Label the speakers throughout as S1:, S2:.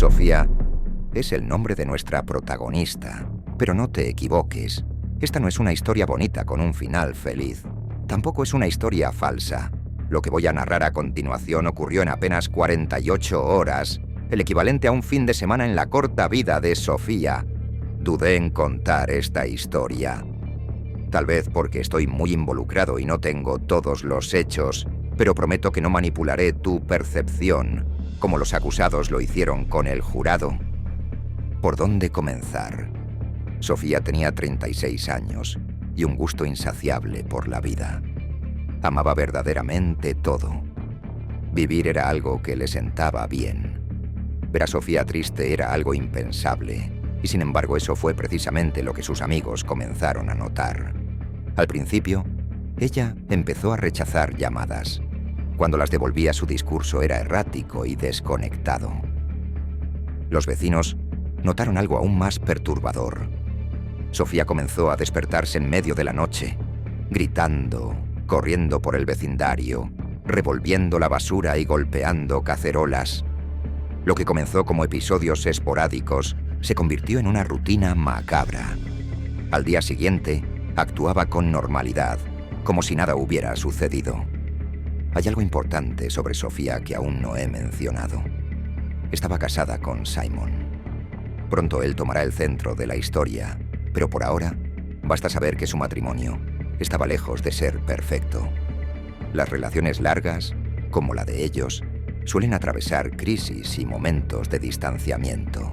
S1: Sofía es el nombre de nuestra protagonista, pero no te equivoques. Esta no es una historia bonita con un final feliz. Tampoco es una historia falsa. Lo que voy a narrar a continuación ocurrió en apenas 48 horas, el equivalente a un fin de semana en la corta vida de Sofía. Dudé en contar esta historia. Tal vez porque estoy muy involucrado y no tengo todos los hechos, pero prometo que no manipularé tu percepción, como los acusados lo hicieron con el jurado. ¿Por dónde comenzar? Sofía tenía 36 años y un gusto insaciable por la vida. Amaba verdaderamente todo. Vivir era algo que le sentaba bien. Ver a Sofía triste era algo impensable, y sin embargo eso fue precisamente lo que sus amigos comenzaron a notar. Al principio, ella empezó a rechazar llamadas. Cuando las devolvía, su discurso era errático y desconectado. Los vecinos notaron algo aún más perturbador. Sofía comenzó a despertarse en medio de la noche, gritando, corriendo por el vecindario, revolviendo la basura y golpeando cacerolas. Lo que comenzó como episodios esporádicos se convirtió en una rutina macabra. Al día siguiente, actuaba con normalidad, como si nada hubiera sucedido. Hay algo importante sobre Sofía que aún no he mencionado. Estaba casada con Simon. Pronto él tomará el centro de la historia, pero por ahora basta saber que su matrimonio estaba lejos de ser perfecto. Las relaciones largas, como la de ellos, suelen atravesar crisis y momentos de distanciamiento.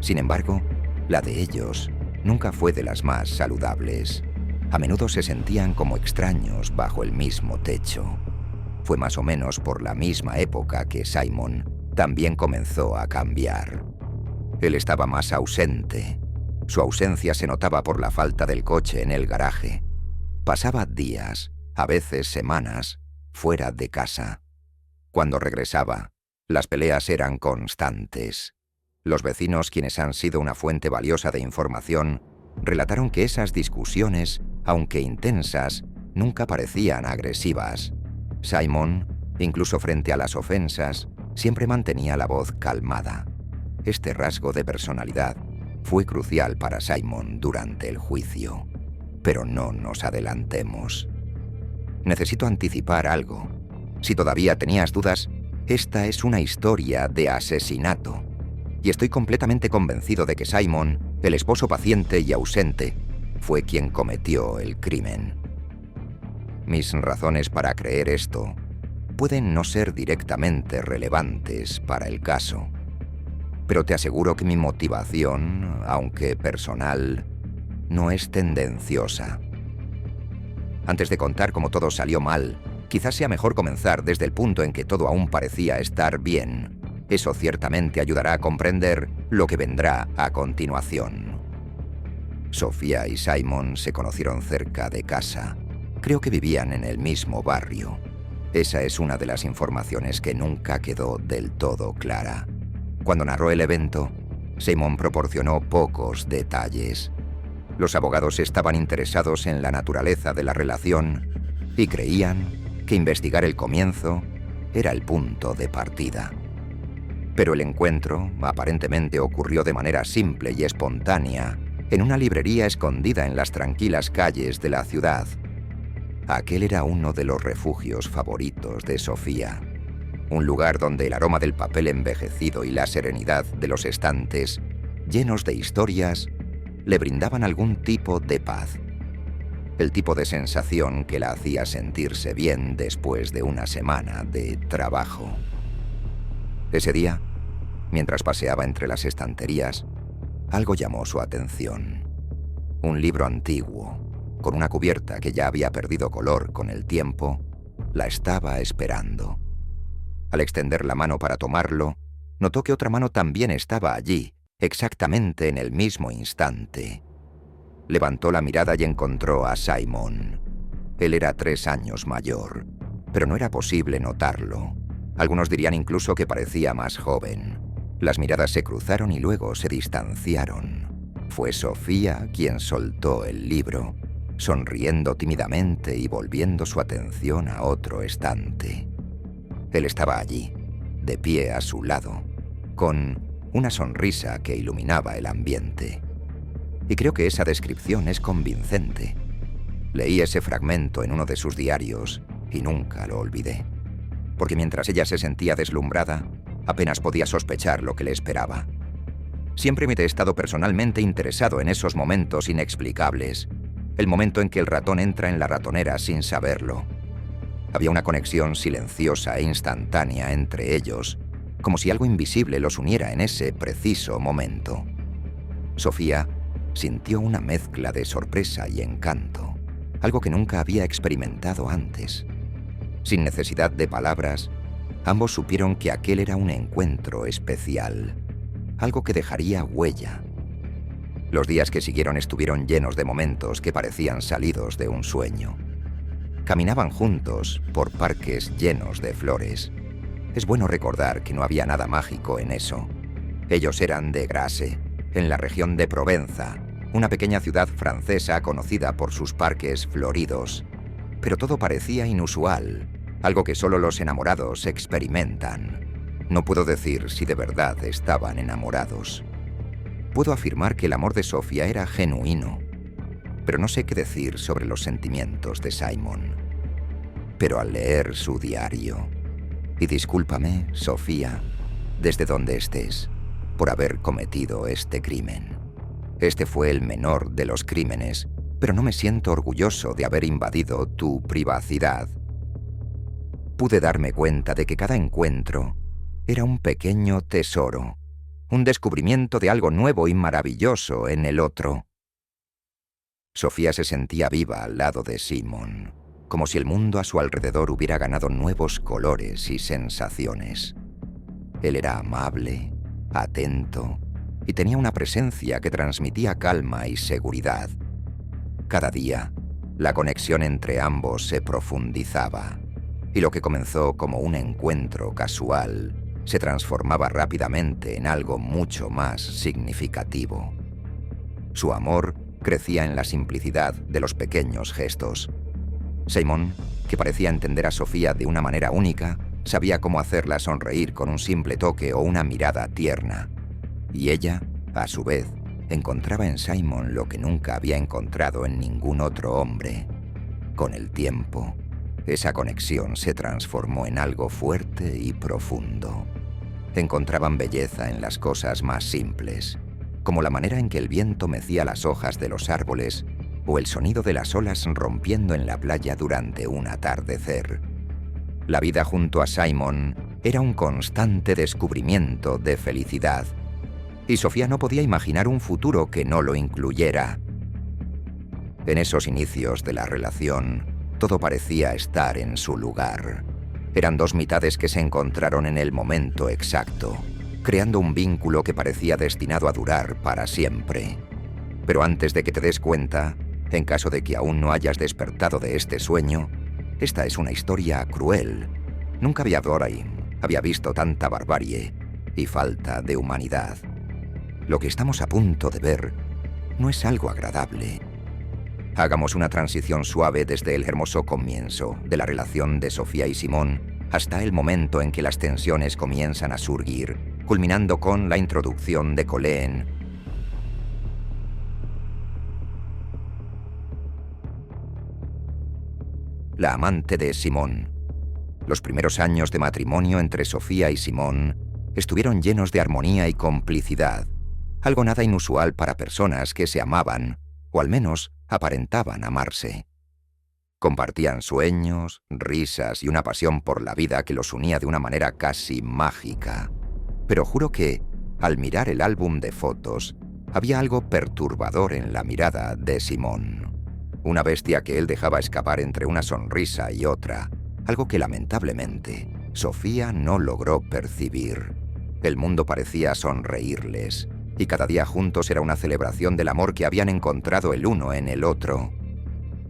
S1: Sin embargo, la de ellos nunca fue de las más saludables. A menudo se sentían como extraños bajo el mismo techo. Fue más o menos por la misma época que Simon también comenzó a cambiar. Él estaba más ausente. Su ausencia se notaba por la falta del coche en el garaje. Pasaba días, a veces semanas, fuera de casa. Cuando regresaba, las peleas eran constantes. Los vecinos, quienes han sido una fuente valiosa de información, relataron que esas discusiones, aunque intensas, nunca parecían agresivas. Simon, incluso frente a las ofensas, siempre mantenía la voz calmada. Este rasgo de personalidad fue crucial para Simon durante el juicio. Pero no nos adelantemos. Necesito anticipar algo. Si todavía tenías dudas, esta es una historia de asesinato. Y estoy completamente convencido de que Simon, el esposo paciente y ausente, fue quien cometió el crimen. Mis razones para creer esto pueden no ser directamente relevantes para el caso, pero te aseguro que mi motivación, aunque personal, no es tendenciosa. Antes de contar cómo todo salió mal, quizás sea mejor comenzar desde el punto en que todo aún parecía estar bien. Eso ciertamente ayudará a comprender lo que vendrá a continuación. Sofía y Simon se conocieron cerca de casa. Creo que vivían en el mismo barrio. Esa es una de las informaciones que nunca quedó del todo clara. Cuando narró el evento, Simon proporcionó pocos detalles. Los abogados estaban interesados en la naturaleza de la relación y creían que investigar el comienzo era el punto de partida. Pero el encuentro aparentemente ocurrió de manera simple y espontánea en una librería escondida en las tranquilas calles de la ciudad. Aquel era uno de los refugios favoritos de Sofía. Un lugar donde el aroma del papel envejecido y la serenidad de los estantes, llenos de historias, le brindaban algún tipo de paz. El tipo de sensación que la hacía sentirse bien después de una semana de trabajo. Ese día, mientras paseaba entre las estanterías, algo llamó su atención. Un libro antiguo, con una cubierta que ya había perdido color con el tiempo, la estaba esperando. Al extender la mano para tomarlo, notó que otra mano también estaba allí, exactamente en el mismo instante. Levantó la mirada y encontró a Simon. Él era 3 años mayor, pero no era posible notarlo. Algunos dirían incluso que parecía más joven. Las miradas se cruzaron y luego se distanciaron. Fue Sofía quien soltó el libro, sonriendo tímidamente y volviendo su atención a otro estante. Él estaba allí, de pie a su lado, con una sonrisa que iluminaba el ambiente. Y creo que esa descripción es convincente. Leí ese fragmento en uno de sus diarios y nunca lo olvidé. Porque mientras ella se sentía deslumbrada, apenas podía sospechar lo que le esperaba. Siempre me he estado personalmente interesado en esos momentos inexplicables. El momento en que el ratón entra en la ratonera sin saberlo. Había una conexión silenciosa e instantánea entre ellos, como si algo invisible los uniera en ese preciso momento. Sofía sintió una mezcla de sorpresa y encanto, algo que nunca había experimentado antes. Sin necesidad de palabras, ambos supieron que aquel era un encuentro especial, algo que dejaría huella. Los días que siguieron estuvieron llenos de momentos que parecían salidos de un sueño. Caminaban juntos por parques llenos de flores. Es bueno recordar que no había nada mágico en eso. Ellos eran de Grasse, en la región de Provenza, una pequeña ciudad francesa conocida por sus parques floridos. Pero todo parecía inusual, algo que solo los enamorados experimentan. No puedo decir si de verdad estaban enamorados. Puedo afirmar que el amor de Sofía era genuino, pero no sé qué decir sobre los sentimientos de Simon. Pero al leer su diario, y discúlpame, Sofía, desde donde estés, por haber cometido este crimen. Este fue el menor de los crímenes, pero no me siento orgulloso de haber invadido tu privacidad. Pude darme cuenta de que cada encuentro era un pequeño tesoro, un descubrimiento de algo nuevo y maravilloso en el otro. Sofía se sentía viva al lado de Simon, como si el mundo a su alrededor hubiera ganado nuevos colores y sensaciones. Él era amable, atento, y tenía una presencia que transmitía calma y seguridad. Cada día, la conexión entre ambos se profundizaba, y lo que comenzó como un encuentro casual se transformaba rápidamente en algo mucho más significativo. Su amor crecía en la simplicidad de los pequeños gestos. Simon, que parecía entender a Sofía de una manera única, sabía cómo hacerla sonreír con un simple toque o una mirada tierna. Y ella, a su vez, encontraba en Simon lo que nunca había encontrado en ningún otro hombre. Con el tiempo, esa conexión se transformó en algo fuerte y profundo. Encontraban belleza en las cosas más simples, como la manera en que el viento mecía las hojas de los árboles o el sonido de las olas rompiendo en la playa durante un atardecer. La vida junto a Simon era un constante descubrimiento de felicidad, y Sofía no podía imaginar un futuro que no lo incluyera. En esos inicios de la relación, todo parecía estar en su lugar. Eran dos mitades que se encontraron en el momento exacto, creando un vínculo que parecía destinado a durar para siempre. Pero antes de que te des cuenta, en caso de que aún no hayas despertado de este sueño, esta es una historia cruel. Nunca había visto tanta barbarie y falta de humanidad. Lo que estamos a punto de ver no es algo agradable. Hagamos una transición suave desde el hermoso comienzo de la relación de Sofía y Simón hasta el momento en que las tensiones comienzan a surgir, culminando con la introducción de Colleen. La amante de Simón. Los primeros años de matrimonio entre Sofía y Simón estuvieron llenos de armonía y complicidad, algo nada inusual para personas que se amaban, o al menos aparentaban amarse. Compartían sueños, risas y una pasión por la vida que los unía de una manera casi mágica. Pero juro que, al mirar el álbum de fotos, había algo perturbador en la mirada de Simón. Una bestia que él dejaba escapar entre una sonrisa y otra, algo que lamentablemente Sofía no logró percibir. El mundo parecía sonreírles, y cada día juntos era una celebración del amor que habían encontrado el uno en el otro.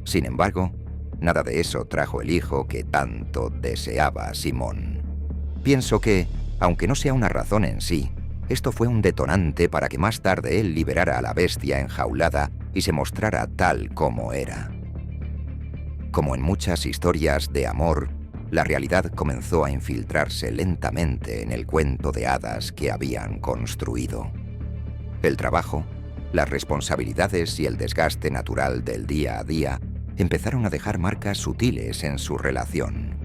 S1: Sin embargo, nada de eso trajo el hijo que tanto deseaba Simón. Pienso que, aunque no sea una razón en sí, esto fue un detonante para que más tarde él liberara a la bestia enjaulada y se mostrara tal como era. Como en muchas historias de amor, La realidad comenzó a infiltrarse lentamente en el cuento de hadas que habían construido. El trabajo, las responsabilidades y el desgaste natural del día a día empezaron a dejar marcas sutiles en su relación.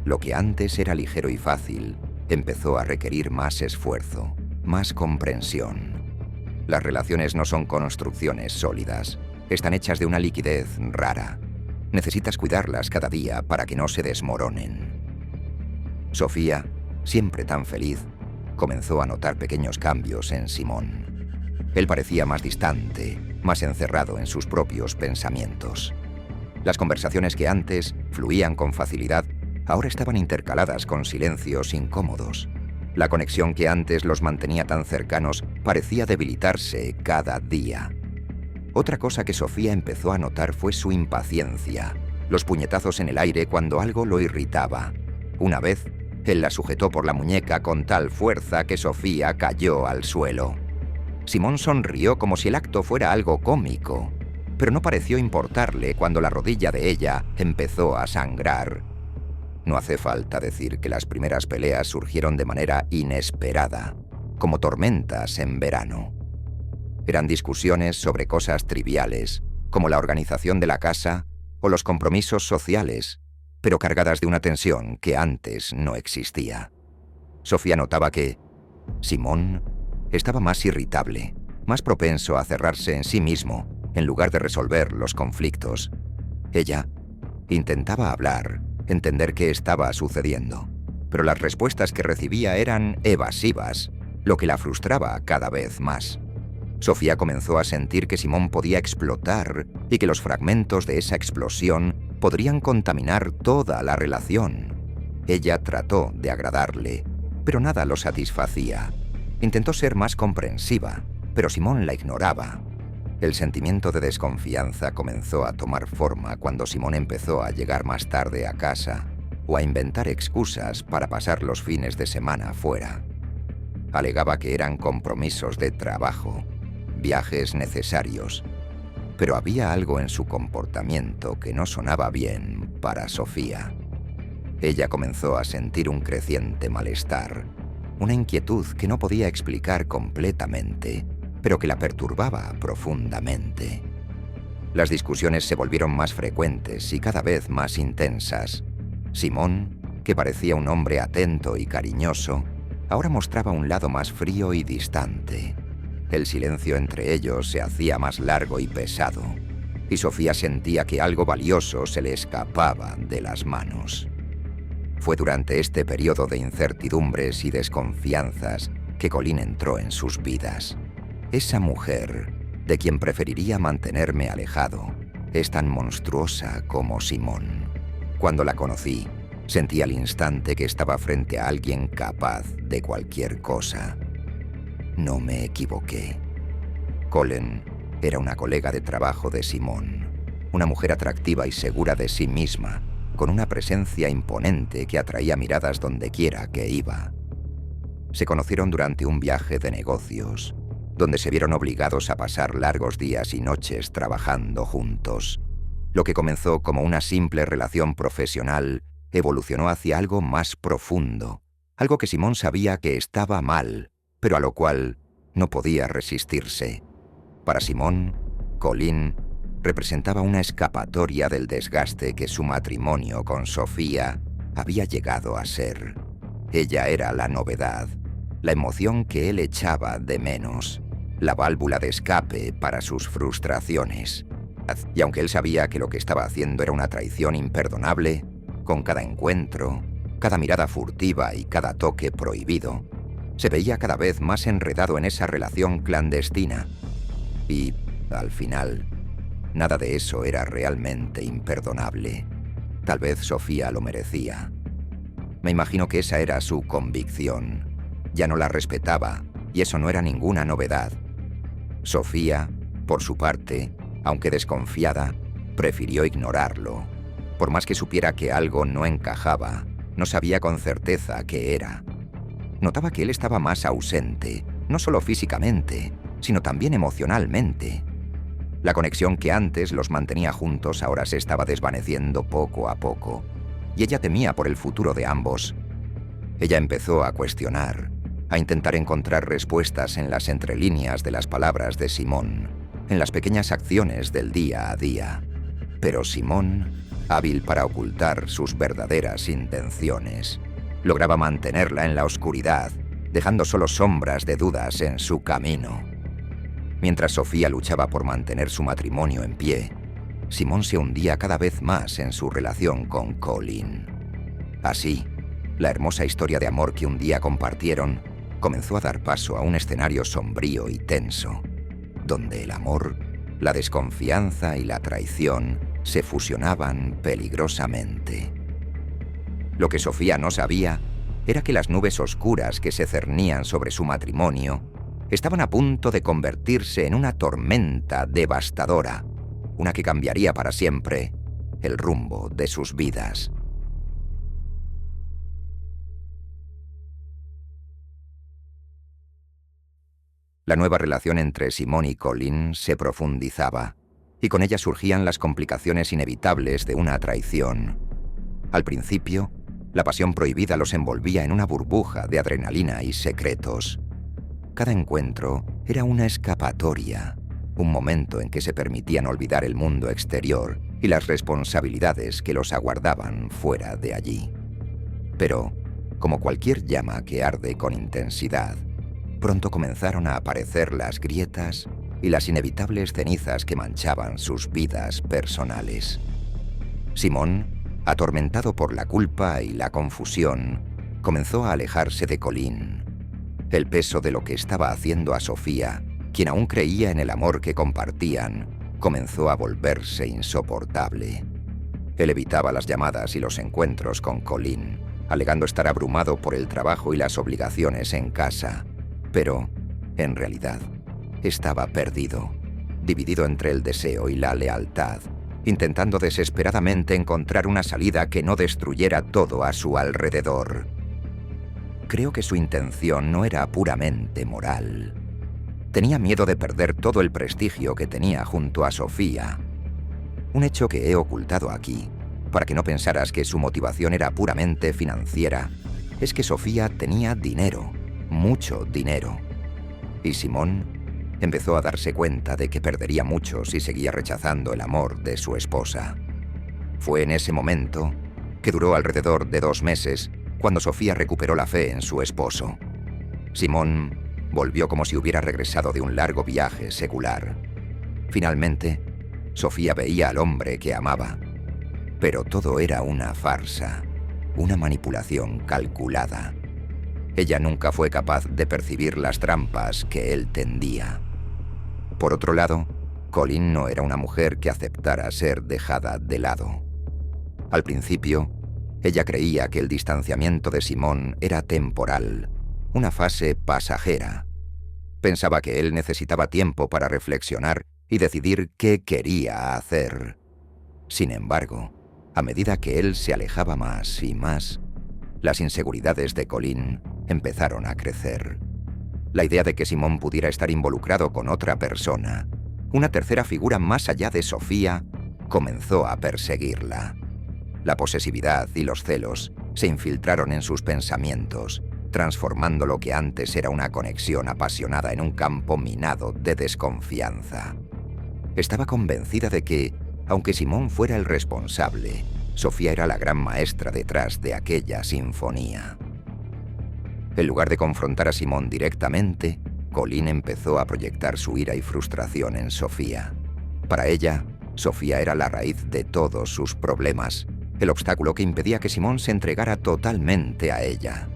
S1: Lo que antes era ligero y fácil empezó a requerir más esfuerzo, más comprensión. Las relaciones no son construcciones sólidas, están hechas de una liquidez rara. Necesitas cuidarlas cada día para que no se desmoronen. Sofía, siempre tan feliz, comenzó a notar pequeños cambios en Simón. Él parecía más distante, más encerrado en sus propios pensamientos. Las conversaciones que antes fluían con facilidad, ahora estaban intercaladas con silencios incómodos. La conexión que antes los mantenía tan cercanos parecía debilitarse cada día. Otra cosa que Sofía empezó a notar fue su impaciencia, los puñetazos en el aire cuando algo lo irritaba. Una vez, él la sujetó por la muñeca con tal fuerza que Sofía cayó al suelo. Simón sonrió como si el acto fuera algo cómico, pero no pareció importarle cuando la rodilla de ella empezó a sangrar. No hace falta decir que las primeras peleas surgieron de manera inesperada, como tormentas en verano. Eran discusiones sobre cosas triviales, como la organización de la casa o los compromisos sociales, pero cargadas de una tensión que antes no existía. Sofía notaba que Simón estaba más irritable, más propenso a cerrarse en sí mismo en lugar de resolver los conflictos. Ella intentaba hablar, entender qué estaba sucediendo, pero las respuestas que recibía eran evasivas, lo que la frustraba cada vez más. Sofía comenzó a sentir que Simón podía explotar y que los fragmentos de esa explosión podrían contaminar toda la relación. Ella trató de agradarle, pero nada lo satisfacía. Intentó ser más comprensiva, pero Simón la ignoraba. El sentimiento de desconfianza comenzó a tomar forma cuando Simón empezó a llegar más tarde a casa o a inventar excusas para pasar los fines de semana fuera. Alegaba que eran compromisos de trabajo, viajes necesarios, pero había algo en su comportamiento que no sonaba bien para Sofía. Ella comenzó a sentir un creciente malestar, una inquietud que no podía explicar completamente, pero que la perturbaba profundamente. Las discusiones se volvieron más frecuentes y cada vez más intensas. Simón, que parecía un hombre atento y cariñoso, ahora mostraba un lado más frío y distante. El silencio entre ellos se hacía más largo y pesado, y Sofía sentía que algo valioso se le escapaba de las manos. Fue durante este periodo de incertidumbres y desconfianzas que Colleen entró en sus vidas. Esa mujer, de quien preferiría mantenerme alejado, es tan monstruosa como Simón. Cuando la conocí, sentí al instante que estaba frente a alguien capaz de cualquier cosa. No me equivoqué. Colleen era una colega de trabajo de Simón, una mujer atractiva y segura de sí misma, con una presencia imponente que atraía miradas donde quiera que iba. Se conocieron durante un viaje de negocios, donde se vieron obligados a pasar largos días y noches trabajando juntos. Lo que comenzó como una simple relación profesional evolucionó hacia algo más profundo, algo que Simón sabía que estaba mal, pero a lo cual no podía resistirse. Para Simón, Colleen representaba una escapatoria del desgaste que su matrimonio con Sofía había llegado a ser. Ella era la novedad, la emoción que él echaba de menos, la válvula de escape para sus frustraciones. Y aunque él sabía que lo que estaba haciendo era una traición imperdonable, con cada encuentro, cada mirada furtiva y cada toque prohibido, se veía cada vez más enredado en esa relación clandestina. Y, al final, nada de eso era realmente imperdonable. Tal vez Sofía lo merecía. Me imagino que esa era su convicción. Ya no la respetaba, y eso no era ninguna novedad. Sofía, por su parte, aunque desconfiada, prefirió ignorarlo. Por más que supiera que algo no encajaba, no sabía con certeza qué era. Notaba que él estaba más ausente, no solo físicamente, sino también emocionalmente. La conexión que antes los mantenía juntos ahora se estaba desvaneciendo poco a poco. y ella temía por el futuro de ambos. Ella empezó a cuestionar, a intentar encontrar respuestas en las entrelíneas de las palabras de Simón, en las pequeñas acciones del día a día. Pero Simón, hábil para ocultar sus verdaderas intenciones, lograba mantenerla en la oscuridad, dejando solo sombras de dudas en su camino. Mientras Sofía luchaba por mantener su matrimonio en pie, Simón se hundía cada vez más en su relación con Colin. Así, la hermosa historia de amor que un día compartieron comenzó a dar paso a un escenario sombrío y tenso, donde el amor, la desconfianza y la traición se fusionaban peligrosamente. Lo que Sofía no sabía era que las nubes oscuras que se cernían sobre su matrimonio estaban a punto de convertirse en una tormenta devastadora, una que cambiaría para siempre el rumbo de sus vidas. La nueva relación entre Simón y Colin se profundizaba, y con ella surgían las complicaciones inevitables de una traición. Al principio, la pasión prohibida los envolvía en una burbuja de adrenalina y secretos. Cada encuentro era una escapatoria, un momento en que se permitían olvidar el mundo exterior y las responsabilidades que los aguardaban fuera de allí. Pero, como cualquier llama que arde con intensidad, pronto comenzaron a aparecer las grietas y las inevitables cenizas que manchaban sus vidas personales. Simón, atormentado por la culpa y la confusión, comenzó a alejarse de Colin. El peso de lo que estaba haciendo a Sofía, quien aún creía en el amor que compartían, comenzó a volverse insoportable. Él evitaba las llamadas y los encuentros con Colin, alegando estar abrumado por el trabajo y las obligaciones en casa. Pero, en realidad, estaba perdido, dividido entre el deseo y la lealtad, intentando desesperadamente encontrar una salida que no destruyera todo a su alrededor. Creo que su intención no era puramente moral. Tenía miedo de perder todo el prestigio que tenía junto a Sofía. Un hecho que he ocultado aquí, para que no pensaras que su motivación era puramente financiera, es que Sofía tenía dinero, mucho dinero. Y Simón empezó a darse cuenta de que perdería mucho si seguía rechazando el amor de su esposa. Fue en ese momento, que duró alrededor de 2 meses, cuando Sofía recuperó la fe en su esposo. Simón volvió como si hubiera regresado de un largo viaje secular. Finalmente, Sofía veía al hombre que amaba. Pero todo era una farsa, una manipulación calculada. Ella nunca fue capaz de percibir las trampas que él tendía. Por otro lado, Colin no era una mujer que aceptara ser dejada de lado. Al principio, ella creía que el distanciamiento de Simón era temporal, una fase pasajera. Pensaba que él necesitaba tiempo para reflexionar y decidir qué quería hacer. Sin embargo, a medida que él se alejaba más y más, las inseguridades de Colin empezaron a crecer. La idea de que Simón pudiera estar involucrado con otra persona, una tercera figura más allá de Sofía, comenzó a perseguirla. La posesividad y los celos se infiltraron en sus pensamientos, transformando lo que antes era una conexión apasionada en un campo minado de desconfianza. Estaba convencida de que, aunque Simón fuera el responsable, Sofía era la gran maestra detrás de aquella sinfonía. En lugar de confrontar a Simón directamente, Colin empezó a proyectar su ira y frustración en Sofía. Para ella, Sofía era la raíz de todos sus problemas, el obstáculo que impedía que Simón se entregara totalmente a ella.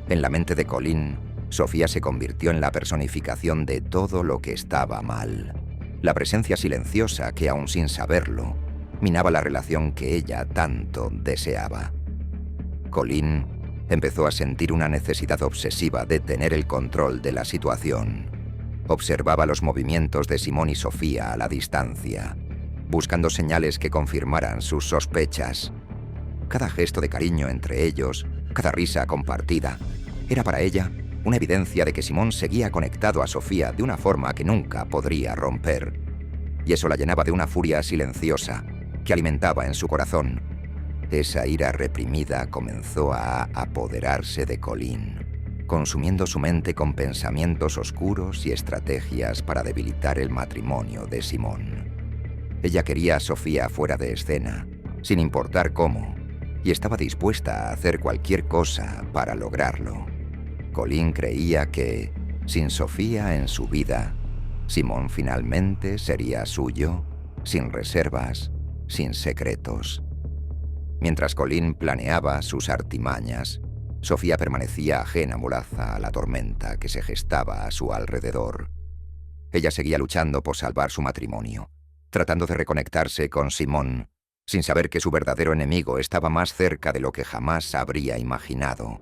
S1: En la mente de Colin, Sofía se convirtió en la personificación de todo lo que estaba mal. La presencia silenciosa que, aun sin saberlo, minaba la relación que ella tanto deseaba. Colin empezó a sentir una necesidad obsesiva de tener el control de la situación. Observaba los movimientos de Simón y Sofía a la distancia, buscando señales que confirmaran sus sospechas. Cada gesto de cariño entre ellos, cada risa compartida, era para ella una evidencia de que Simón seguía conectado a Sofía de una forma que nunca podría romper. Y eso la llenaba de una furia silenciosa que alimentaba en su corazón Esa ira reprimida comenzó a apoderarse de Colleen, consumiendo su mente con pensamientos oscuros y estrategias para debilitar el matrimonio de Simone. Ella quería a Sofía fuera de escena, sin importar cómo, y estaba dispuesta a hacer cualquier cosa para lograrlo. Colleen creía que, sin Sofía en su vida, Simone finalmente sería suyo, sin reservas, sin secretos. Mientras Colleen planeaba sus artimañas, Sofía permanecía ajena molaza a la tormenta que se gestaba a su alrededor. Ella seguía luchando por salvar su matrimonio, tratando de reconectarse con Simone, sin saber que su verdadero enemigo estaba más cerca de lo que jamás habría imaginado.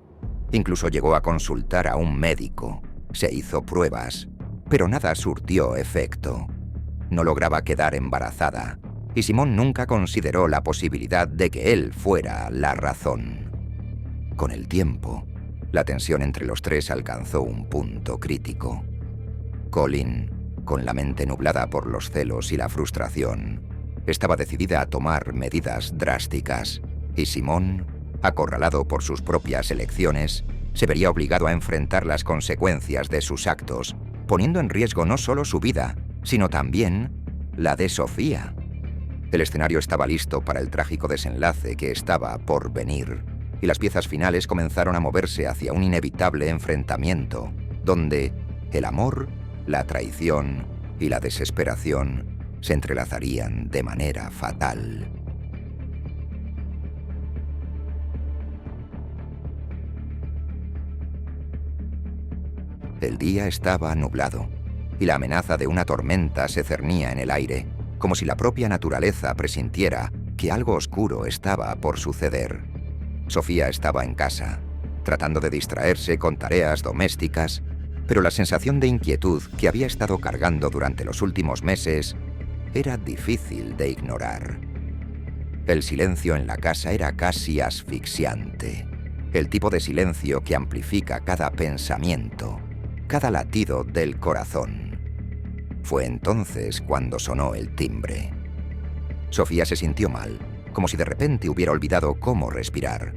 S1: Incluso llegó a consultar a un médico, se hizo pruebas, pero nada surtió efecto. No lograba quedar embarazada, y Simone nunca consideró la posibilidad de que él fuera la razón. Con el tiempo, la tensión entre los tres alcanzó un punto crítico. Colleen, con la mente nublada por los celos y la frustración, estaba decidida a tomar medidas drásticas, y Simone, acorralado por sus propias elecciones, se vería obligado a enfrentar las consecuencias de sus actos, poniendo en riesgo no solo su vida, sino también la de Sofía. El escenario estaba listo para el trágico desenlace que estaba por venir, y las piezas finales comenzaron a moverse hacia un inevitable enfrentamiento, donde el amor, la traición y la desesperación se entrelazarían de manera fatal. El día estaba nublado, y la amenaza de una tormenta se cernía en el aire, como si la propia naturaleza presintiera que algo oscuro estaba por suceder. Sofía estaba en casa, tratando de distraerse con tareas domésticas, pero la sensación de inquietud que había estado cargando durante los últimos meses era difícil de ignorar. El silencio en la casa era casi asfixiante, el tipo de silencio que amplifica cada pensamiento, cada latido del corazón. Fue entonces cuando sonó el timbre. Sofía se sintió mal, como si de repente hubiera olvidado cómo respirar.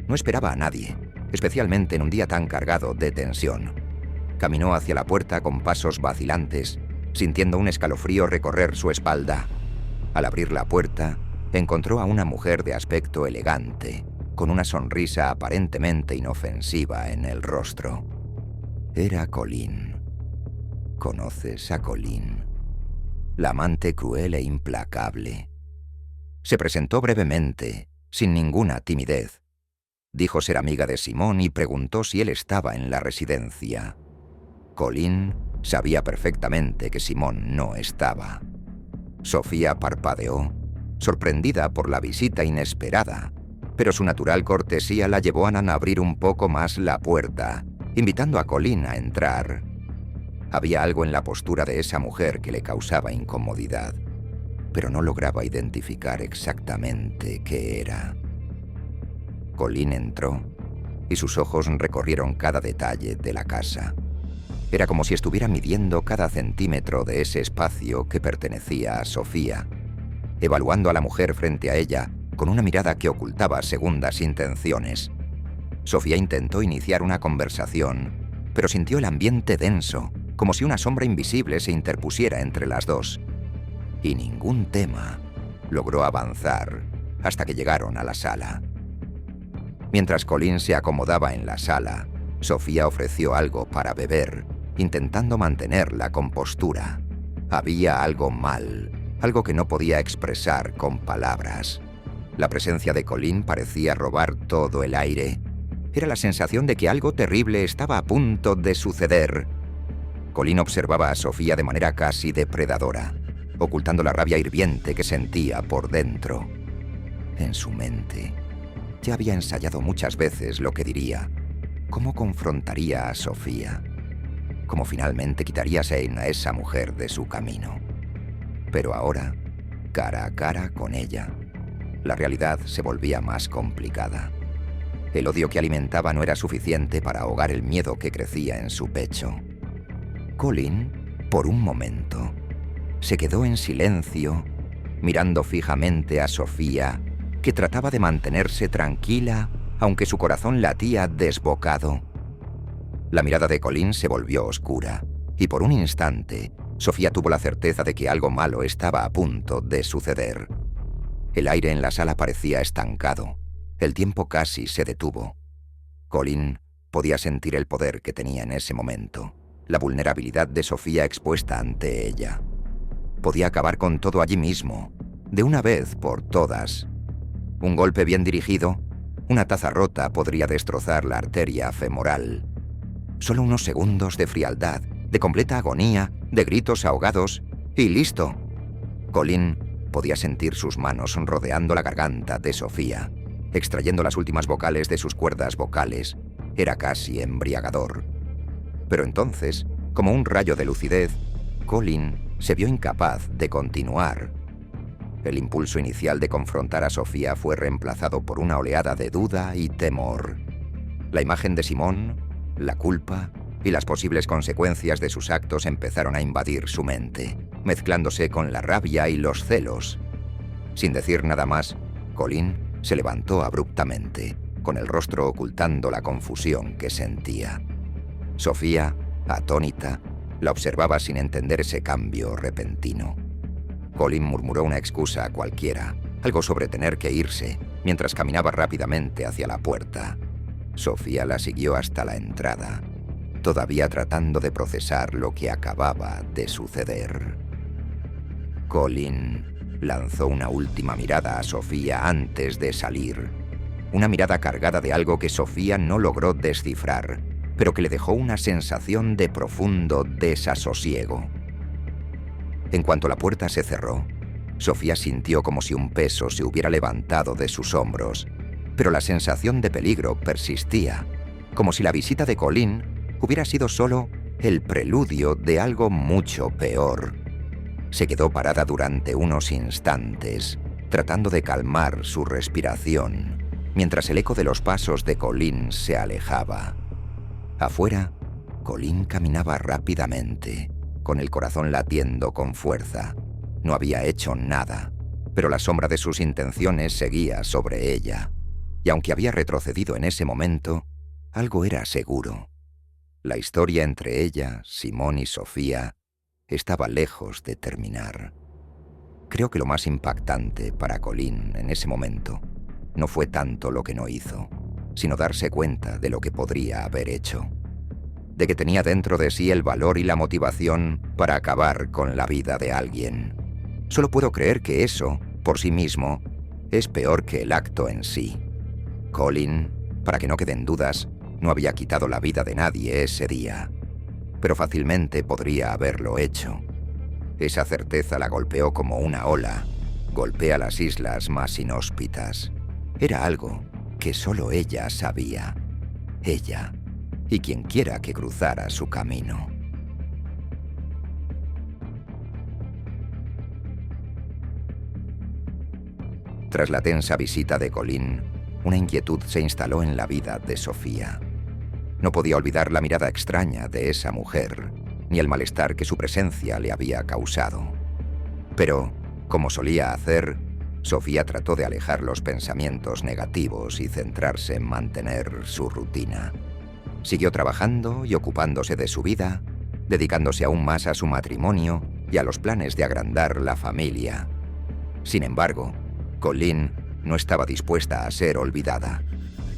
S1: No esperaba a nadie, especialmente en un día tan cargado de tensión. Caminó hacia la puerta con pasos vacilantes, sintiendo un escalofrío recorrer su espalda. Al abrir la puerta, encontró a una mujer de aspecto elegante, con una sonrisa aparentemente inofensiva en el rostro. Era Colleen. ¿Conoces a Colleen? La amante cruel e implacable. Se presentó brevemente, sin ninguna timidez. Dijo ser amiga de Simone y preguntó si él estaba en la residencia. Colleen sabía perfectamente que Simone no estaba. Sofía parpadeó, sorprendida por la visita inesperada, pero su natural cortesía la llevó a abrir un poco más la puerta, invitando a Colleen a entrar. Había algo en la postura de esa mujer que le causaba incomodidad, pero no lograba identificar exactamente qué era. Colleen entró, y sus ojos recorrieron cada detalle de la casa. Era como si estuviera midiendo cada centímetro de ese espacio que pertenecía a Sofía, evaluando a la mujer frente a ella con una mirada que ocultaba segundas intenciones. Sofía intentó iniciar una conversación, pero sintió el ambiente denso, como si una sombra invisible se interpusiera entre las dos. Y ningún tema logró avanzar hasta que llegaron a la sala. Mientras Colleen se acomodaba en la sala, Sofía ofreció algo para beber, intentando mantener la compostura. Había algo mal, algo que no podía expresar con palabras. La presencia de Colleen parecía robar todo el aire. Era la sensación de que algo terrible estaba a punto de suceder. Colleen observaba a Sofía de manera casi depredadora, ocultando la rabia hirviente que sentía por dentro. En su mente, ya había ensayado muchas veces lo que diría, cómo confrontaría a Sofía, cómo finalmente quitaría a esa mujer de su camino. Pero ahora, cara a cara con ella, la realidad se volvía más complicada. El odio que alimentaba no era suficiente para ahogar el miedo que crecía en su pecho. Colleen, por un momento, se quedó en silencio, mirando fijamente a Sofía que trataba de mantenerse tranquila, aunque su corazón latía desbocado. La mirada de Colin se volvió oscura, y por un instante, Sofía tuvo la certeza de que algo malo estaba a punto de suceder. El aire en la sala parecía estancado. El tiempo casi se detuvo. Colin podía sentir el poder que tenía en ese momento, la vulnerabilidad de Sofía expuesta ante ella. Podía acabar con todo allí mismo, de una vez por todas. Un golpe bien dirigido, una taza rota podría destrozar la arteria femoral. Solo unos segundos de frialdad, de completa agonía, de gritos ahogados, y ¡listo! Colin podía sentir sus manos rodeando la garganta de Sofía, extrayendo las últimas vocales de sus cuerdas vocales. Era casi embriagador. Pero entonces, como un rayo de lucidez, Colin se vio incapaz de continuar. El impulso inicial de confrontar a Sofía fue reemplazado por una oleada de duda y temor. La imagen de Simón, la culpa y las posibles consecuencias de sus actos empezaron a invadir su mente, mezclándose con la rabia y los celos. Sin decir nada más, Colin se levantó abruptamente, con el rostro ocultando la confusión que sentía. Sofía, atónita, la observaba sin entender ese cambio repentino. Colin murmuró una excusa cualquiera, algo sobre tener que irse, mientras caminaba rápidamente hacia la puerta. Sofía la siguió hasta la entrada, todavía tratando de procesar lo que acababa de suceder. Colin lanzó una última mirada a Sofía antes de salir. Una mirada cargada de algo que Sofía no logró descifrar, pero que le dejó una sensación de profundo desasosiego. En cuanto la puerta se cerró, Sofía sintió como si un peso se hubiera levantado de sus hombros, pero la sensación de peligro persistía, como si la visita de Colin hubiera sido solo el preludio de algo mucho peor. Se quedó parada durante unos instantes, tratando de calmar su respiración, mientras el eco de los pasos de Colin se alejaba. Afuera, Colin caminaba rápidamente, con el corazón latiendo con fuerza. No había hecho nada, pero la sombra de sus intenciones seguía sobre ella. Y aunque había retrocedido en ese momento, algo era seguro. La historia entre ella, Simón y Sofía estaba lejos de terminar. Creo que lo más impactante para Colin en ese momento no fue tanto lo que no hizo, sino darse cuenta de lo que podría haber hecho. De que tenía dentro de sí el valor y la motivación para acabar con la vida de alguien. Solo puedo creer que eso, por sí mismo, es peor que el acto en sí. Colin, para que no queden dudas, no había quitado la vida de nadie ese día, pero fácilmente podría haberlo hecho. Esa certeza la golpeó como una ola, golpea las islas más inhóspitas. Era algo que solo ella sabía. Ella y quien quiera que cruzara su camino. Tras la tensa visita de Colin, una inquietud se instaló en la vida de Sofía. No podía olvidar la mirada extraña de esa mujer, ni el malestar que su presencia le había causado. Pero, como solía hacer, Sofía trató de alejar los pensamientos negativos y centrarse en mantener su rutina. Siguió trabajando y ocupándose de su vida, dedicándose aún más a su matrimonio y a los planes de agrandar la familia. Sin embargo, Colin no estaba dispuesta a ser olvidada.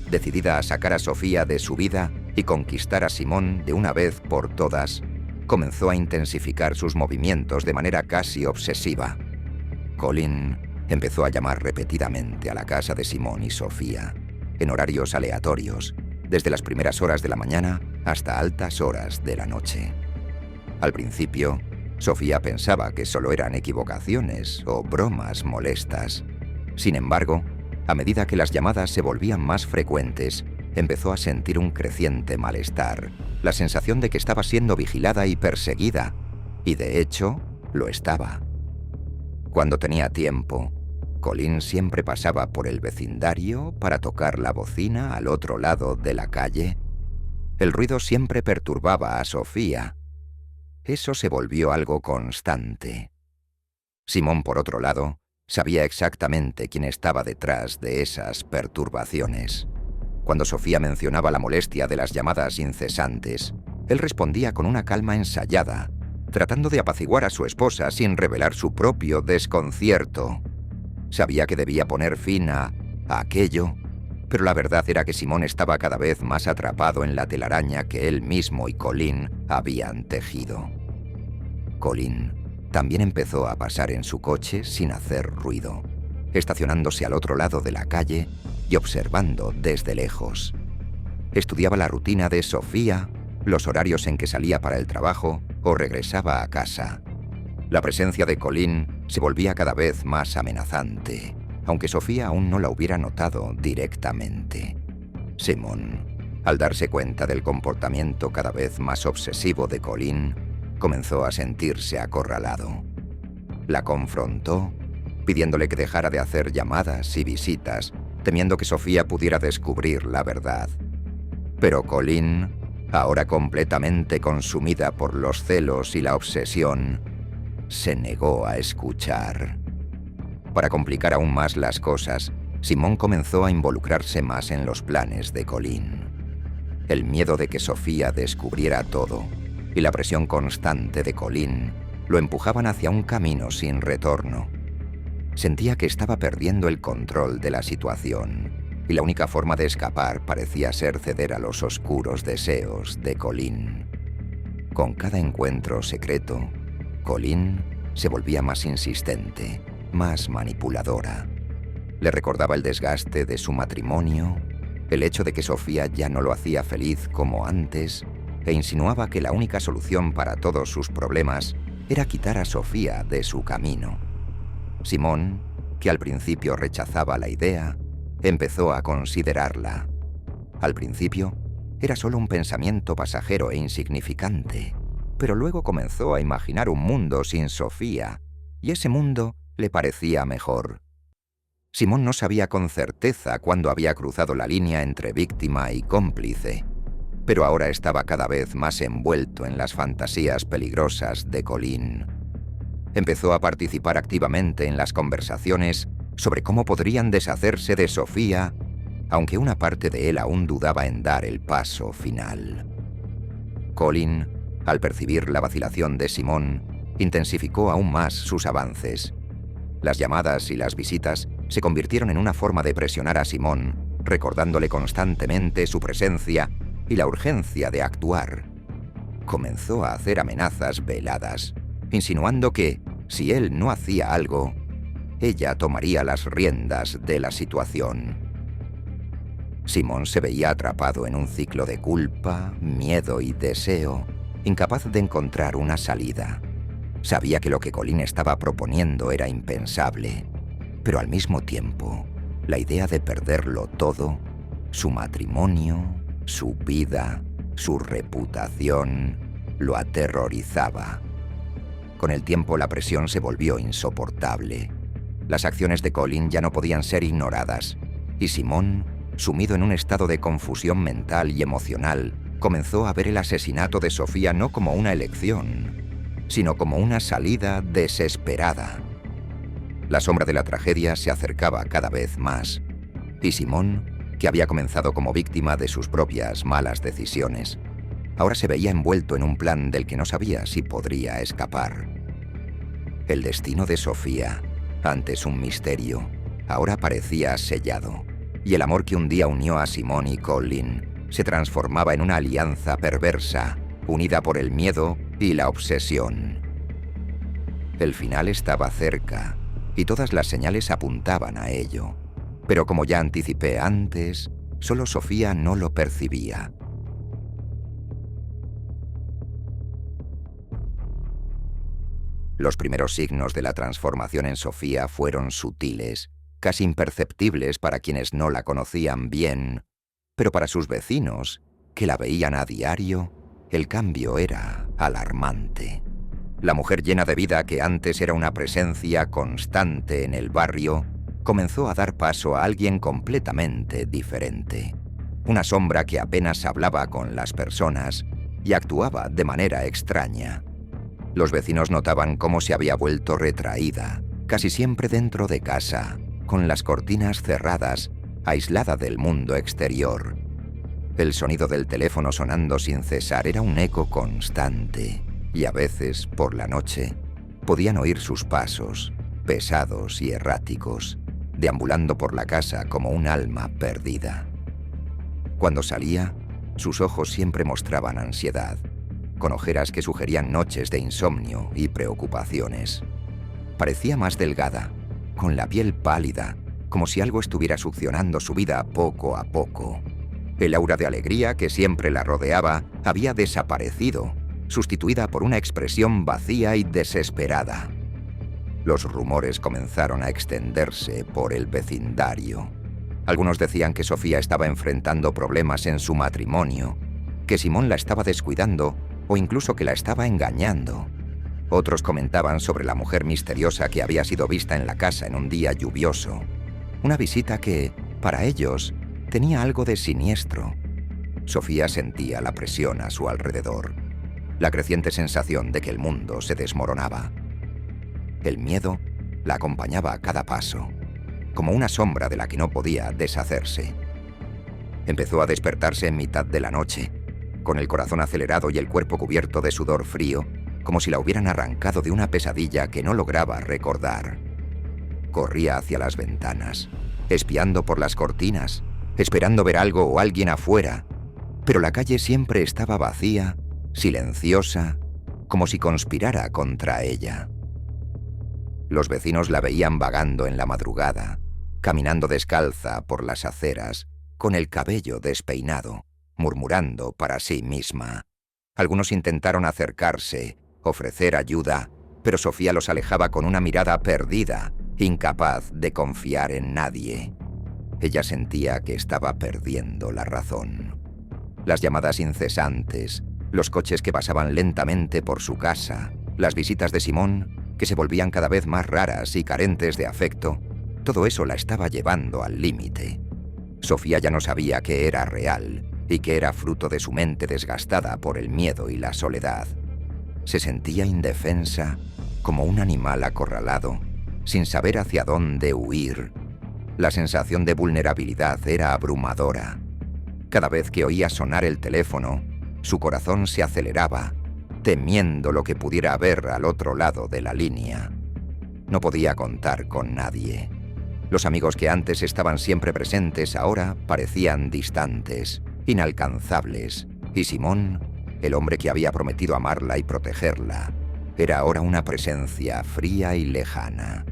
S1: Decidida a sacar a Sofía de su vida y conquistar a Simón de una vez por todas, comenzó a intensificar sus movimientos de manera casi obsesiva. Colin empezó a llamar repetidamente a la casa de Simón y Sofía, en horarios aleatorios, desde las primeras horas de la mañana hasta altas horas de la noche. Al principio, Sofía pensaba que solo eran equivocaciones o bromas molestas. Sin embargo, a medida que las llamadas se volvían más frecuentes, empezó a sentir un creciente malestar, la sensación de que estaba siendo vigilada y perseguida, y de hecho, lo estaba. Cuando tenía tiempo, Colin siempre pasaba por el vecindario para tocar la bocina al otro lado de la calle. El ruido siempre perturbaba a Sofía. Eso se volvió algo constante. Simón, por otro lado, Sabía exactamente quién estaba detrás de esas perturbaciones. Cuando Sofía mencionaba la molestia de las llamadas incesantes, él respondía con una calma ensayada, tratando de apaciguar a su esposa sin revelar su propio desconcierto. Sabía que debía poner fin a aquello, pero la verdad era que Simón estaba cada vez más atrapado en la telaraña que él mismo y Colin habían tejido. Colin también empezó a pasar en su coche sin hacer ruido, estacionándose al otro lado de la calle y observando desde lejos. Estudiaba la rutina de Sofía, los horarios en que salía para el trabajo o regresaba a casa. La presencia de Colin se volvía cada vez más amenazante, aunque Sofía aún no la hubiera notado directamente. Simón, al darse cuenta del comportamiento cada vez más obsesivo de Colin, comenzó a sentirse acorralado. La confrontó, pidiéndole que dejara de hacer llamadas y visitas, temiendo que Sofía pudiera descubrir la verdad. Pero Colin, ahora completamente consumida por los celos y la obsesión, se negó a escuchar. Para complicar aún más las cosas, Simón comenzó a involucrarse más en los planes de Colin. El miedo de que Sofía descubriera todo y la presión constante de Colin lo empujaban hacia un camino sin retorno. Sentía que estaba perdiendo el control de la situación y la única forma de escapar parecía ser ceder a los oscuros deseos de Colin. Con cada encuentro secreto, Colin se volvía más insistente, más manipuladora. Le recordaba el desgaste de su matrimonio, el hecho de que Sofía ya no lo hacía feliz como antes, e insinuaba que la única solución para todos sus problemas era quitar a Sofía de su camino. Simón, que al principio rechazaba la idea, empezó a considerarla. Al principio, era solo un pensamiento pasajero e insignificante, pero luego comenzó a imaginar un mundo sin Sofía, y ese mundo le parecía mejor. Simón no sabía con certeza cuándo había cruzado la línea entre víctima y cómplice, pero ahora estaba cada vez más envuelto en las fantasías peligrosas de Colin. Empezó a participar activamente en las conversaciones sobre cómo podrían deshacerse de Sofía, aunque una parte de él aún dudaba en dar el paso final. Colin, al percibir la vacilación de Simón, intensificó aún más sus avances. Las llamadas y las visitas se convirtieron en una forma de presionar a Simón, recordándole constantemente su presencia y la urgencia de actuar. Comenzó a hacer amenazas veladas, insinuando que, si él no hacía algo, ella tomaría las riendas de la situación. Simón se veía atrapado en un ciclo de culpa, miedo y deseo, incapaz de encontrar una salida. Sabía que lo que Colin estaba proponiendo era impensable, pero al mismo tiempo, la idea de perderlo todo, su matrimonio, su vida, su reputación, lo aterrorizaba. Con el tiempo la presión se volvió insoportable. Las acciones de Colin ya no podían ser ignoradas, y Simón, sumido en un estado de confusión mental y emocional, comenzó a ver el asesinato de Sofía no como una elección, sino como una salida desesperada. La sombra de la tragedia se acercaba cada vez más, y Simón, que había comenzado como víctima de sus propias malas decisiones, ahora se veía envuelto en un plan del que no sabía si podría escapar. El destino de Sofía, antes un misterio, ahora parecía sellado, y el amor que un día unió a Simón y Colin se transformaba en una alianza perversa, unida por el miedo y la obsesión. El final estaba cerca, y todas las señales apuntaban a ello. Pero como ya anticipé antes, solo Sofía no lo percibía. Los primeros signos de la transformación en Sofía fueron sutiles, casi imperceptibles para quienes no la conocían bien, pero para sus vecinos, que la veían a diario, el cambio era alarmante. La mujer llena de vida que antes era una presencia constante en el barrio, comenzó a dar paso a alguien completamente diferente. Una sombra que apenas hablaba con las personas y actuaba de manera extraña. Los vecinos notaban cómo se había vuelto retraída, casi siempre dentro de casa, con las cortinas cerradas, aislada del mundo exterior. El sonido del teléfono sonando sin cesar era un eco constante, y a veces, por la noche, podían oír sus pasos, pesados y erráticos, deambulando por la casa como un alma perdida. Cuando salía, sus ojos siempre mostraban ansiedad, con ojeras que sugerían noches de insomnio y preocupaciones. Parecía más delgada, con la piel pálida, como si algo estuviera succionando su vida poco a poco. El aura de alegría que siempre la rodeaba había desaparecido, sustituida por una expresión vacía y desesperada. Los rumores comenzaron a extenderse por el vecindario. Algunos decían que Sofía estaba enfrentando problemas en su matrimonio, que Simón la estaba descuidando o incluso que la estaba engañando. Otros comentaban sobre la mujer misteriosa que había sido vista en la casa en un día lluvioso. Una visita que, para ellos, tenía algo de siniestro. Sofía sentía la presión a su alrededor, la creciente sensación de que el mundo se desmoronaba. El miedo la acompañaba a cada paso, como una sombra de la que no podía deshacerse. Empezó a despertarse en mitad de la noche, con el corazón acelerado y el cuerpo cubierto de sudor frío, como si la hubieran arrancado de una pesadilla que no lograba recordar. Corría hacia las ventanas, espiando por las cortinas, esperando ver algo o alguien afuera, pero la calle siempre estaba vacía, silenciosa, como si conspirara contra ella. Los vecinos la veían vagando en la madrugada, caminando descalza por las aceras, con el cabello despeinado, murmurando para sí misma. Algunos intentaron acercarse, ofrecer ayuda, pero Sofía los alejaba con una mirada perdida, incapaz de confiar en nadie. Ella sentía que estaba perdiendo la razón. Las llamadas incesantes, los coches que pasaban lentamente por su casa, las visitas de Simón, que se volvían cada vez más raras y carentes de afecto, todo eso la estaba llevando al límite. Sofía ya no sabía qué era real y qué era fruto de su mente desgastada por el miedo y la soledad. Se sentía indefensa, como un animal acorralado, sin saber hacia dónde huir. La sensación de vulnerabilidad era abrumadora. Cada vez que oía sonar el teléfono, su corazón se aceleraba, temiendo lo que pudiera haber al otro lado de la línea. No podía contar con nadie. Los amigos que antes estaban siempre presentes ahora parecían distantes, inalcanzables, y Simón, el hombre que había prometido amarla y protegerla, era ahora una presencia fría y lejana,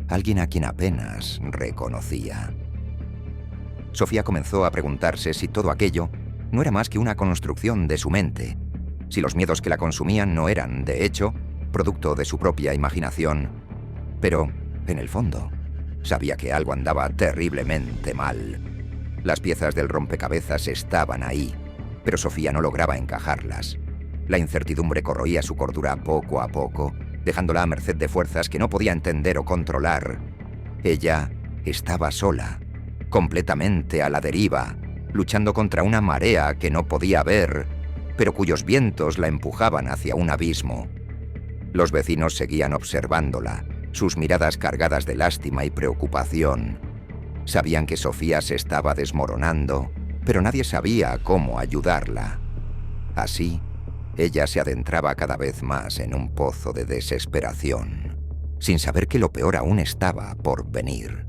S1: alguien a quien apenas reconocía. Sofía comenzó a preguntarse si todo aquello no era más que una construcción de su mente, si los miedos que la consumían no eran, de hecho, producto de su propia imaginación. Pero, en el fondo, sabía que algo andaba terriblemente mal. Las piezas del rompecabezas estaban ahí, pero Sofía no lograba encajarlas. La incertidumbre corroía su cordura poco a poco, dejándola a merced de fuerzas que no podía entender o controlar. Ella estaba sola, completamente a la deriva, luchando contra una marea que no podía ver, pero cuyos vientos la empujaban hacia un abismo. Los vecinos seguían observándola, sus miradas cargadas de lástima y preocupación. Sabían que Sofía se estaba desmoronando, pero nadie sabía cómo ayudarla. Así, ella se adentraba cada vez más en un pozo de desesperación, sin saber que lo peor aún estaba por venir.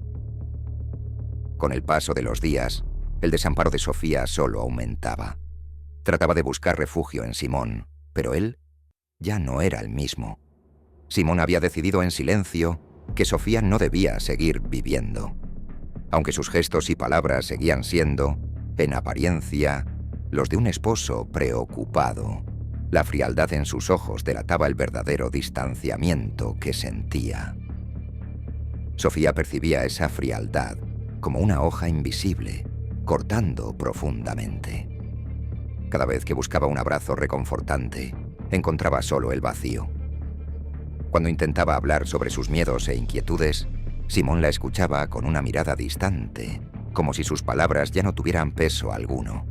S1: Con el paso de los días, el desamparo de Sofía solo aumentaba. Trataba de buscar refugio en Simón, pero él ya no era el mismo. Simón había decidido en silencio que Sofía no debía seguir viviendo. Aunque sus gestos y palabras seguían siendo, en apariencia, los de un esposo preocupado, la frialdad en sus ojos delataba el verdadero distanciamiento que sentía. Sofía percibía esa frialdad como una hoja invisible, cortando profundamente. Cada vez que buscaba un abrazo reconfortante, encontraba solo el vacío. Cuando intentaba hablar sobre sus miedos e inquietudes, Simón la escuchaba con una mirada distante, como si sus palabras ya no tuvieran peso alguno.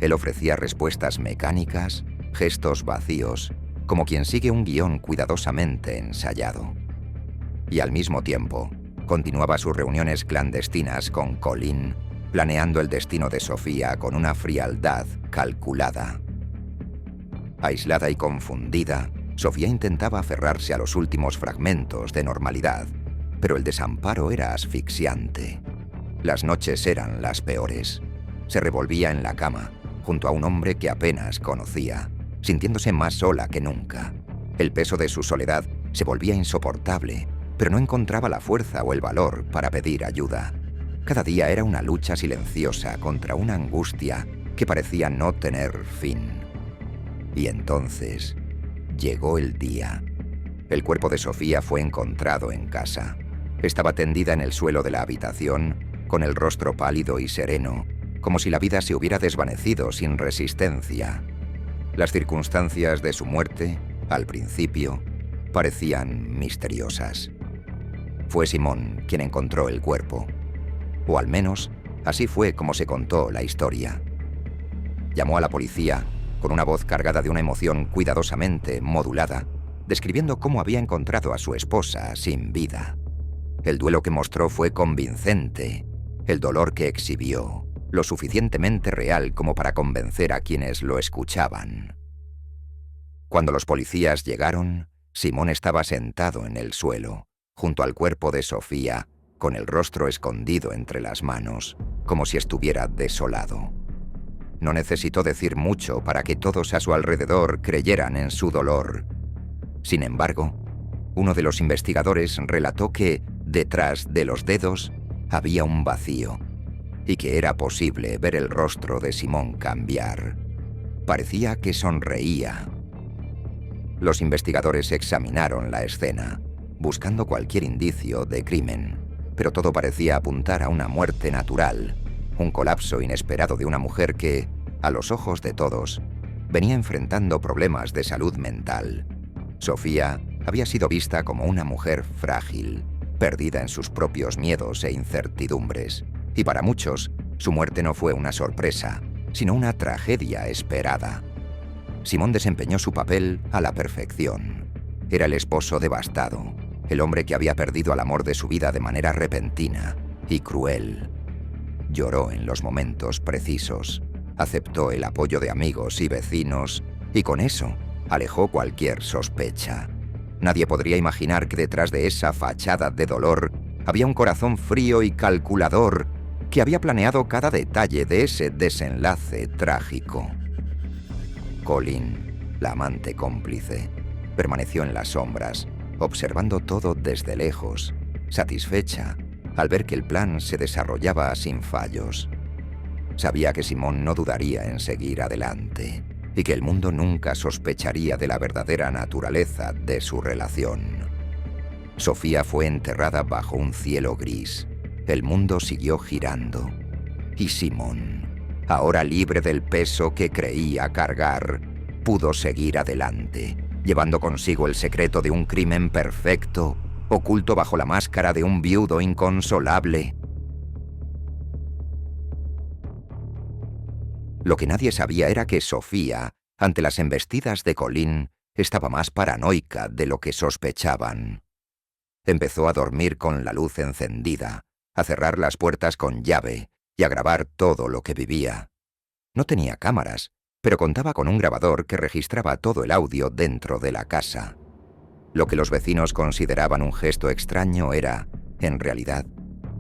S1: Él ofrecía respuestas mecánicas, gestos vacíos, como quien sigue un guión cuidadosamente ensayado. Y al mismo tiempo, continuaba sus reuniones clandestinas con Colin, planeando el destino de Sofía con una frialdad calculada. Aislada y confundida, Sofía intentaba aferrarse a los últimos fragmentos de normalidad, pero el desamparo era asfixiante. Las noches eran las peores. Se revolvía en la cama, junto a un hombre que apenas conocía, sintiéndose más sola que nunca. El peso de su soledad se volvía insoportable, pero no encontraba la fuerza o el valor para pedir ayuda. Cada día era una lucha silenciosa contra una angustia que parecía no tener fin. Y entonces llegó el día. El cuerpo de Sofía fue encontrado en casa. Estaba tendida en el suelo de la habitación, con el rostro pálido y sereno, como si la vida se hubiera desvanecido sin resistencia. Las circunstancias de su muerte, al principio, parecían misteriosas. Fue Simón quien encontró el cuerpo. O al menos, así fue como se contó la historia. Llamó a la policía, con una voz cargada de una emoción cuidadosamente modulada, describiendo cómo había encontrado a su esposa sin vida. El duelo que mostró fue convincente. El dolor que exhibió, lo suficientemente real como para convencer a quienes lo escuchaban. Cuando los policías llegaron, Simón estaba sentado en el suelo, junto al cuerpo de Sofía, con el rostro escondido entre las manos, como si estuviera desolado. No necesitó decir mucho para que todos a su alrededor creyeran en su dolor. Sin embargo, uno de los investigadores relató que, detrás de los dedos, había un vacío, y que era posible ver el rostro de Simón cambiar. Parecía que sonreía. Los investigadores examinaron la escena, buscando cualquier indicio de crimen, pero todo parecía apuntar a una muerte natural, un colapso inesperado de una mujer que, a los ojos de todos, venía enfrentando problemas de salud mental. Sofía había sido vista como una mujer frágil, perdida en sus propios miedos e incertidumbres, y para muchos, su muerte no fue una sorpresa, sino una tragedia esperada. Simón desempeñó su papel a la perfección. Era el esposo devastado, el hombre que había perdido al amor de su vida de manera repentina y cruel. Lloró en los momentos precisos, aceptó el apoyo de amigos y vecinos, y con eso alejó cualquier sospecha. Nadie podría imaginar que detrás de esa fachada de dolor había un corazón frío y calculador que había planeado cada detalle de ese desenlace trágico. Colin, la amante cómplice, permaneció en las sombras, observando todo desde lejos, satisfecha al ver que el plan se desarrollaba sin fallos. Sabía que Simón no dudaría en seguir adelante y que el mundo nunca sospecharía de la verdadera naturaleza de su relación. Sofía fue enterrada bajo un cielo gris. El mundo siguió girando. Y Simón, ahora libre del peso que creía cargar, pudo seguir adelante, llevando consigo el secreto de un crimen perfecto, oculto bajo la máscara de un viudo inconsolable. Lo que nadie sabía era que Sofía, ante las embestidas de Colin, estaba más paranoica de lo que sospechaban. Empezó a dormir con la luz encendida, a cerrar las puertas con llave y a grabar todo lo que vivía. No tenía cámaras, pero contaba con un grabador que registraba todo el audio dentro de la casa. Lo que los vecinos consideraban un gesto extraño era, en realidad,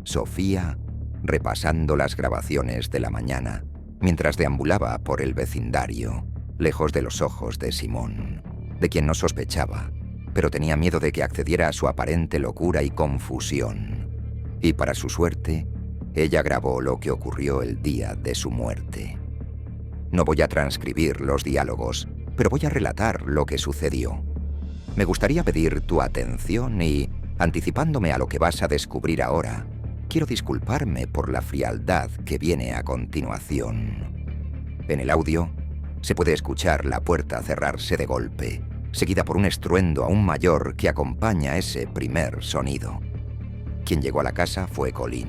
S1: Sofía repasando las grabaciones de la mañana, mientras deambulaba por el vecindario, lejos de los ojos de Simón, de quien no sospechaba, pero tenía miedo de que accediera a su aparente locura y confusión. Y para su suerte, ella grabó lo que ocurrió el día de su muerte. No voy a transcribir los diálogos, pero voy a relatar lo que sucedió. Me gustaría pedir tu atención y, anticipándome a lo que vas a descubrir ahora, quiero disculparme por la frialdad que viene a continuación. En el audio, se puede escuchar la puerta cerrarse de golpe, seguida por un estruendo aún mayor que acompaña ese primer sonido. Quien llegó a la casa fue Colin.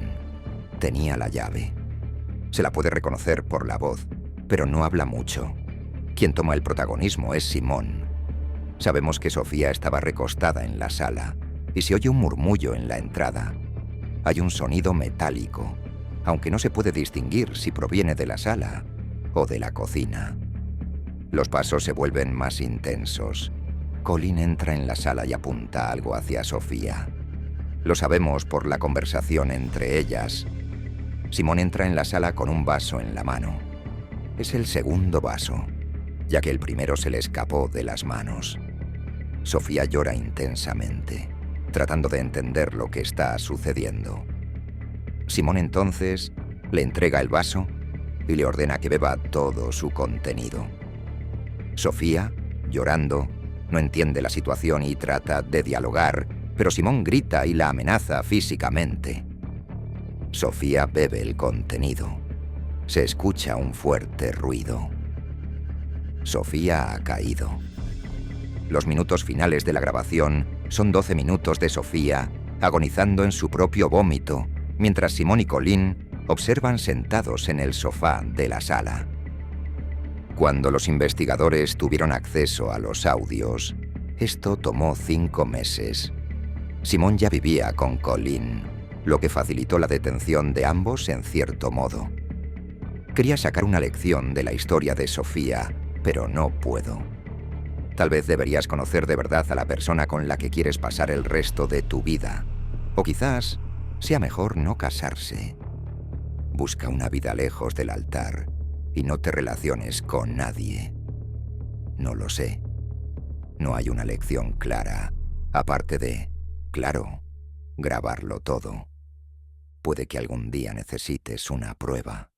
S1: Tenía la llave. Se la puede reconocer por la voz, pero no habla mucho. Quien toma el protagonismo es Simón. Sabemos que Sofía estaba recostada en la sala y se oye un murmullo en la entrada. Hay un sonido metálico, aunque no se puede distinguir si proviene de la sala o de la cocina. Los pasos se vuelven más intensos. Colin entra en la sala y apunta algo hacia Sofía. Lo sabemos por la conversación entre ellas. Simón entra en la sala con un vaso en la mano. Es el segundo vaso, ya que el primero se le escapó de las manos. Sofía llora intensamente, tratando de entender lo que está sucediendo. Simón entonces le entrega el vaso y le ordena que beba todo su contenido. Sofía, llorando, no entiende la situación y trata de dialogar, pero Simón grita y la amenaza físicamente. Sofía bebe el contenido. Se escucha un fuerte ruido. Sofía ha caído. Los minutos finales de la grabación son 12 minutos de Sofía agonizando en su propio vómito, mientras Simón y Colin observan sentados en el sofá de la sala. Cuando los investigadores tuvieron acceso a los audios, esto tomó 5 meses. Simón ya vivía con Colin, lo que facilitó la detención de ambos en cierto modo. Quería sacar una lección de la historia de Sofía, pero no puedo. Tal vez deberías conocer de verdad a la persona con la que quieres pasar el resto de tu vida. O quizás sea mejor no casarse. Busca una vida lejos del altar y no te relaciones con nadie. No lo sé. No hay una lección clara, aparte de, claro, grabarlo todo. Puede que algún día necesites una prueba.